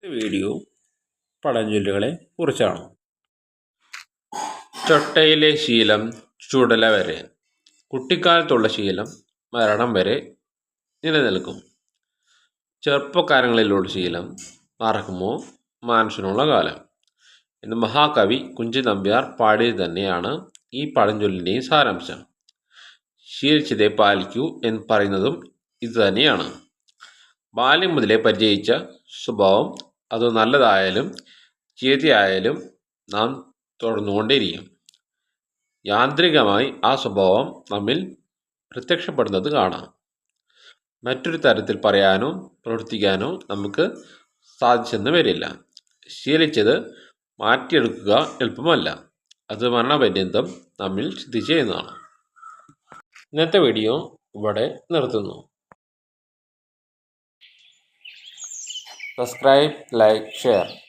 Video പഴഞ്ചൊല്ലുകളെ കുറിച്ചാണ്. ചൊട്ടയിലെ ശീലം ചുടല വരെ. കുട്ടിക്കാലത്തുള്ള ശീലം മരണം വരെ നിലനിൽക്കും. ചെറുപ്പക്കാലങ്ങളിലുള്ള ശീലം മറക്കുമോ മനസ്സിനുള്ള കാലം എന്ന് മഹാകവി കുഞ്ചൻ നമ്പ്യാർ പാടിയത് തന്നെയാണ് ഈ പഴഞ്ചൊല്ലിൻ്റെയും സാരാംശം. ശീലിച്ചതേ പാലിക്കൂ എന്ന് പറയുന്നതും ഇതുതന്നെയാണ്. ബാല്യം മുതലേ പരിചയിച്ച സ്വഭാവം അത് നല്ലതായാലും ചീത്തയായാലും നാം തുടർന്നുകൊണ്ടേയിരിക്കും. യാന്ത്രികമായി ആ സ്വഭാവം നമ്മിൽ പ്രത്യക്ഷപ്പെടുന്നത് കാണാം. മറ്റൊരു തരത്തിൽ പറയാനോ പ്രവർത്തിക്കാനോ നമുക്ക് സാധിച്ചെന്ന് വരില്ല. ശീലിച്ചത് മാറ്റിയെടുക്കുക എളുപ്പമല്ല. അത് മരണപര്യന്തം നമ്മിൽ സ്ഥിതി ചെയ്യുന്നതാണ്. ഇന്നത്തെ വീഡിയോ ഇവിടെ നിർത്തുന്നു. Subscribe, like, share.